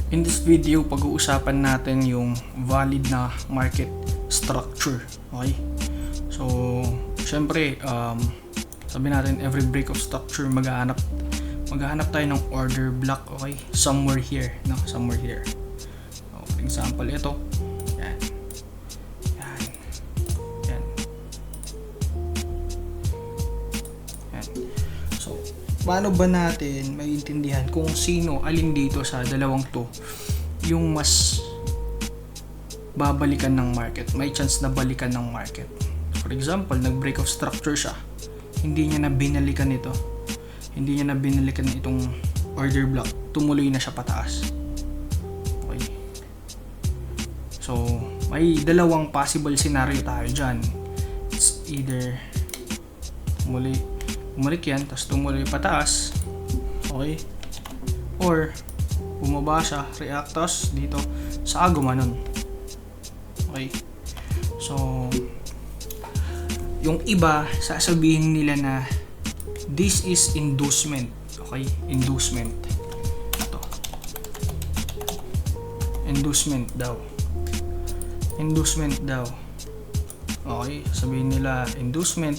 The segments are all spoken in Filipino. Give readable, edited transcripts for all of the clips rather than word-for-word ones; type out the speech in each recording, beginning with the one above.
In this video, pag-uusapan natin yung valid na market structure. Okay? So, syempre, sabi natin every break of structure maghahanap tayo ng order block, okay? Somewhere here, no? Somewhere here. So, for example, ito. Yan. Yan. Yan. Yan. So, paano ba natin maiintindihan kung alin dito sa dalawang to yung mas babalikan ng market, may chance na balikan ng market? For example, nag-break of structure siya, hindi niya na binalikan ito, hindi niya na binalikan itong order block, tumuloy na siya pataas. Okay, so may dalawang possible scenario tayo dyan. It's either bumalik yan, tapos tumuloy pataas, okay, or bumaba siya, react, tapos dito sa gumanon. Okay, so yung iba sasabihin nila na this is inducement. Okay, inducement. Ito, inducement daw. Okay, sabihin nila inducement.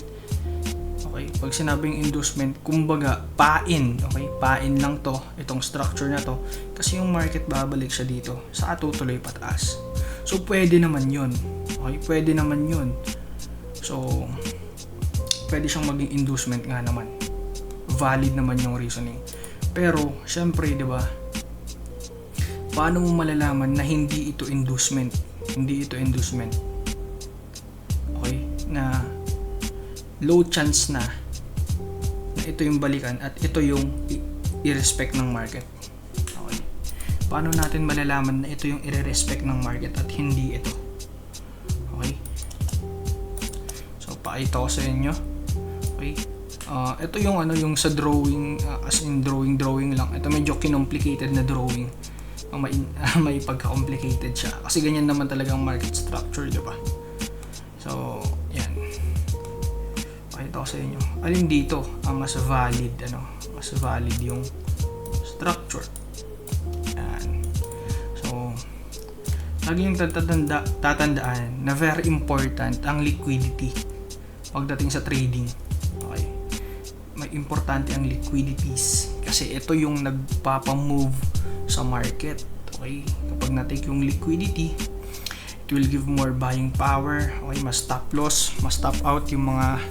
Okay, pag sinabing inducement, kumbaga pain. Okay, pain lang to, itong structure na to, kasi yung market babalik siya dito sa tutuloy pataas. So pwede naman yun. Okay, pwede naman yun. So pwede siyang maging inducement nga naman, valid naman yung reasoning. Pero syempre, di ba, paano mo malalaman na hindi ito inducement? Okay, na low chance na ito yung balikan at ito yung i-respect ng market. Okay, paano natin malalaman na ito yung i-respect ng market at hindi ito? Okay, so pakita ko sa inyo. Okay, ito yung yung sa drawing, as in drawing lang. Ito medyo kinomplicated na drawing. May pagka-complicated siya kasi ganyan naman talaga ang market structure, di ba? So yan, pakita ko sa inyo alin dito ang mas valid, mas valid yung structure. Yan. So lagi yung tatandaan na very important ang liquidity pagdating sa trading. Okay, may importante ang liquidities kasi ito yung nagpapamove sa market. Okay, kapag na-take yung liquidity, it will give more buying power. Okay, mas stop loss, mas stop out yung mga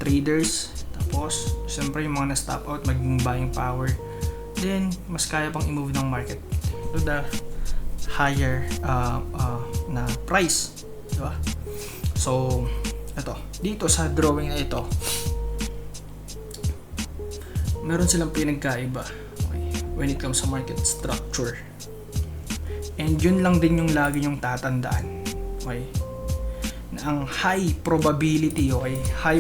traders. Tapos siyempre yung mga na-stop out maging buying power, then mas kaya pang i-move ng market to the higher na price, di ba? So ito, dito sa drawing na ito, meron silang pinagkaiba, okay, when it comes sa market structure. And yun lang din yung lagi yung tatandaan, okay, na ang high probability, okay, okay,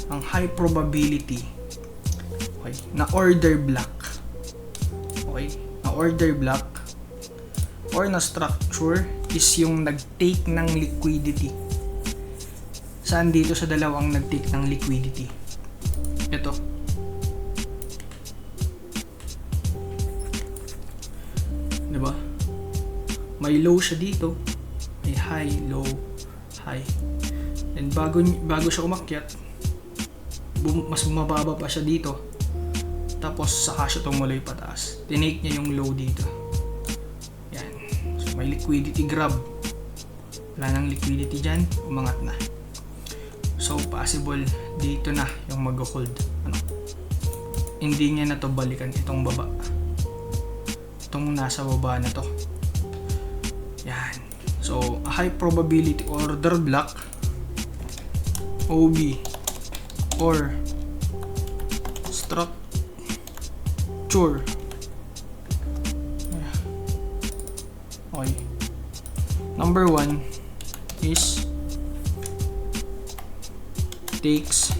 ang high probability, okay, na order block, okay, na order block or na structure is yung nag-take ng liquidity. Saan dito sa dalawang nag-take ng liquidity? Ito. Diba? May low siya dito, may high, low, high. And bago siya umakyat, mas mababa pa siya dito. Tapos saka siya tumuloy pataas. Tinake niya yung low dito. Yan. So may liquidity grab. Wala nang liquidity dyan, umangat na. So possible dito na yung mag-hold. Hindi niya na to balikan itong baba. Itong nasa baba na to. Yan. So a high probability order block, OB, or structure. Okay. Number 1 is takes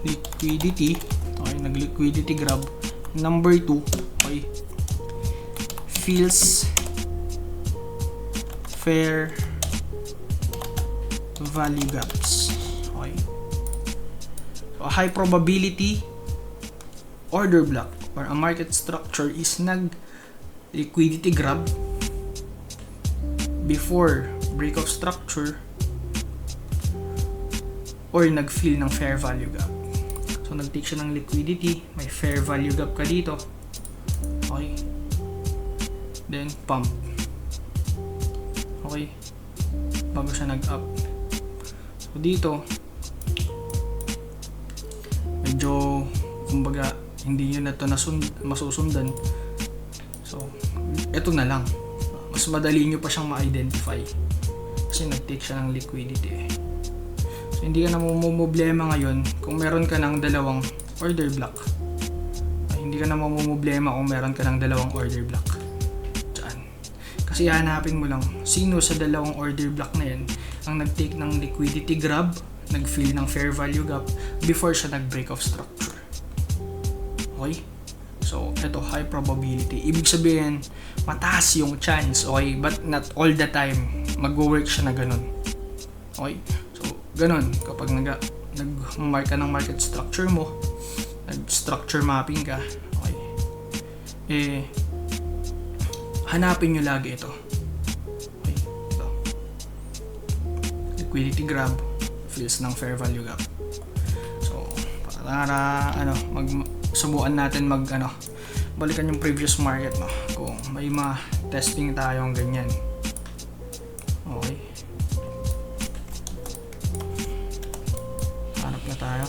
liquidity. Okay, nag-liquidity grab. Number 2, okay, fills fair value gaps. Okay, So, a high probability order block or a market structure is liquidity grab before break of structure or nag-fill ng fair value gap. So nag-take siya ng liquidity, may fair value gap ka dito. Okay. Then pump. Okay. Bago siya nag-up. So dito medyo kumbaga hindi nyo na ito masusundan. So eto na lang. Mas madali nyo pa siyang ma-identify kasi nag-take siya ng liquidity. So hindi ka na mamumblema ngayon kung meron ka ng dalawang order block. Hindi ka na mamumblema kung meron ka ng dalawang order block. Diyan. Kasi hanapin mo lang sino sa dalawang order block na yan ang nag-take ng liquidity grab, nag-fill ng fair value gap before siya nag-break of structure. Okay? So, ito, high probability. Ibig sabihin, mataas yung chance, okay? But not all the time, mag-work siya na ganun. Okay? So, ganun. Kapag nag-mark ka ng market structure mo, nag-structure mapping ka, okay? Hanapin nyo lagi ito. Okay? Ito. Liquidity grab, fills ng fair value gap. So, para subukan natin balikan yung previous market kung may ma-testing tayong ganyan. Okay. Hanap na tayo.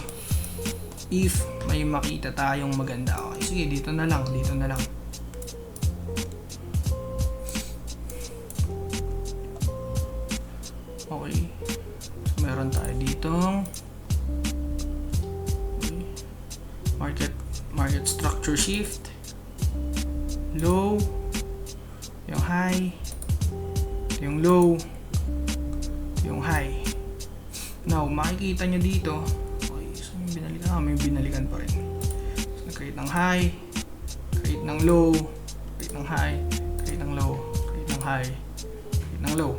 If may makita tayong maganda. Okay, sige, dito na lang. Okay. So, meron tayo ditong market structure shift, low, yung high, yung low, yung high. Now, makikita nyo dito, okay, so may binalikan pa rin. So, nag-create ng high, create ng low, create ng high, create ng low, create ng high, create ng low.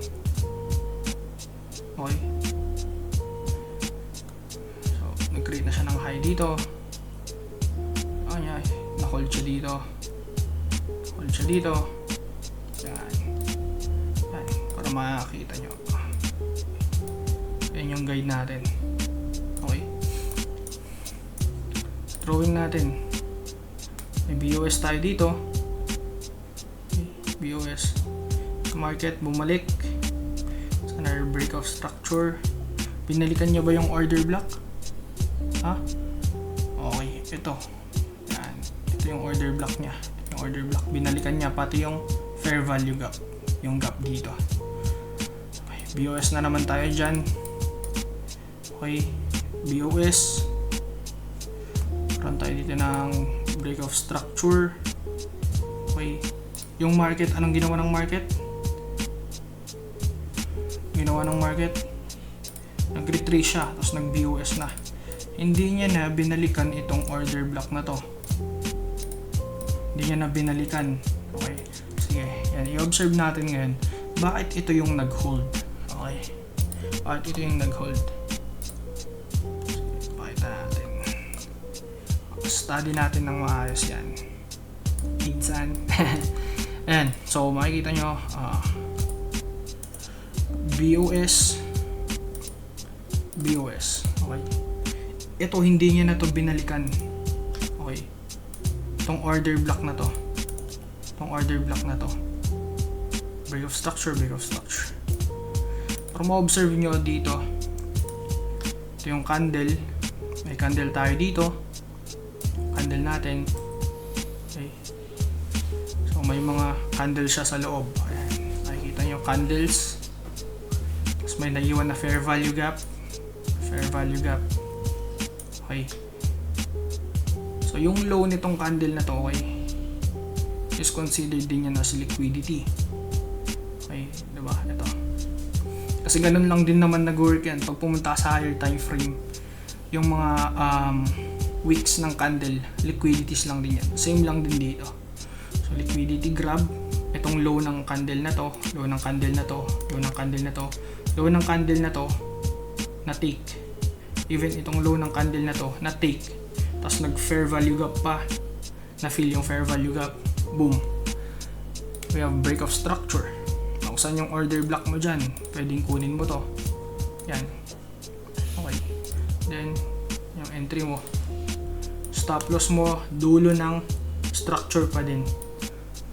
Okay. So, nag-create na siya ng high dito. Na-hold siya dito. Hold siya dito. Yan. Para makakita nyo. Yan yung guide natin. Okay. Drawing natin. May BOS tayo dito. Okay. BOS. Market, bumalik. Another break of structure. Binalikan nyo ba yung order block? Ha? Okay. Ito yung order block niya. Yung order block, binalikan niya pati yung fair value gap. Yung gap dito. Okay, BOS na naman tayo dyan. Okay, BOS. Karoon tayo dito ng break of structure. Okay, yung market, anong ginawa ng market? Nag-retrace siya, tapos nag-BOS na. Hindi niya na binalikan itong order block na to. Hindi niya na binalikan. Okay. Sige. Yan. I-observe natin ngayon. Bakit ito yung nag-hold? Okay. Bakit ito yung nag-hold? Sige. Pakita natin. Study natin ng maayos yan. Pinsan. Ayan. So, makikita nyo. BOS. Okay. Ito, hindi niya na to binalikan. Okay. Itong order block na to. Break of structure. Para ma-observe nyo dito, ito yung candle. May candle tayo dito. Candle natin. Okay. So may mga candle siya sa loob. Ayan. Nakikita nyo candles. Tapos may naiwan na fair value gap. Okay. So yung low nitong candle na to, okay, is considered din yan as liquidity. Okay, diba? Ito. Kasi ganun lang din naman nag-work yan. Pag pumunta sa higher time frame, yung mga wicks ng candle, liquidities lang din yan. Same lang din dito. So liquidity grab, itong low ng candle na to, low ng candle na to, low ng candle na to, low ng candle na to, na take. even itong low ng candle na to, na take, tapos nag fair value gap pa, na fill yung fair value gap, boom, we have break of structure. Kung saan yung order block mo dyan, pwedeng kunin mo to, yan, okay, then yung entry mo, stop loss mo, dulo ng structure pa din,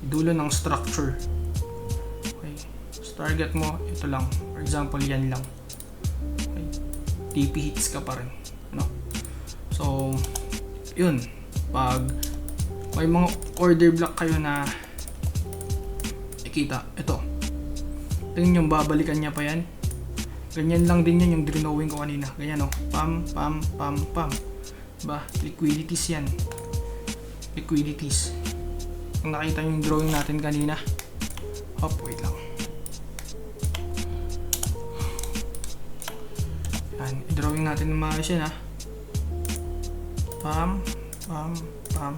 dulo ng structure. Okay, so target mo ito lang, for example yan lang. Okay, TP hits ka pa rin, no? So yun, pag may mga order block kayo na ikita, ito tingin yung babalikan niya pa yan, ganyan lang din yan yung drawing ko kanina, ganyan, no? Pam pam pam pam, diba? Liquidities yan, liquidities. Kung nakita yung drawing natin kanina, hop, wait lang, yan, i-drawing natin ng maayos yan, ha. Pam pam pam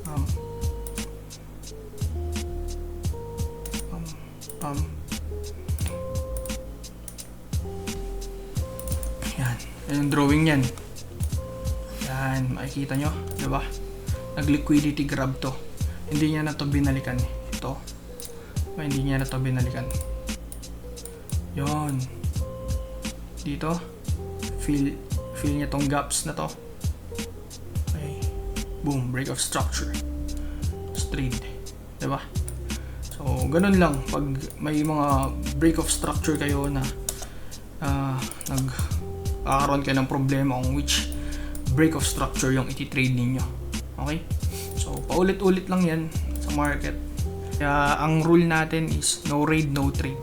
pam pam pam, yan, yung drawing yan, yan, makikita nyo, diba? Nag-liquidity grab to, hindi niya na to binalikan, ito, hindi niya na to binalikan, yon, dito, fill niya tong gaps na to, okay, boom, break of structure, trade, diba? So, ganun lang, pag may mga break of structure kayo na nagkakaroon kayo ng problema kung which break of structure yung iti-trade ninyo. Okay? So, paulit-ulit lang yan sa market. Kaya, ang rule natin is no raid, no trade.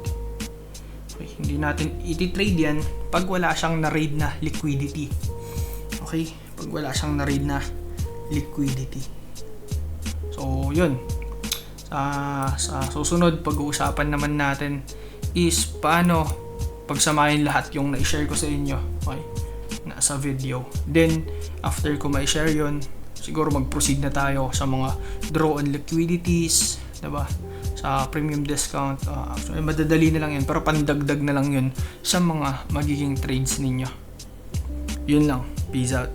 Okay? Hindi natin iti-trade yan pag wala siyang na-raid na liquidity. Okay? Pag wala siyang na-raid na liquidity. So, yun. Sa susunod, pag-uusapan naman natin is paano pagsamahin lahat yung na-share ko sa inyo. Okay? Nasa video. Then, after ko ma-share yun, siguro mag-proceed na tayo sa mga draw on liquidities, diba? Sa premium discount. Actually, madadali na lang yun, pero pandagdag na lang yun sa mga magiging trades ninyo. Yun lang. Peace out.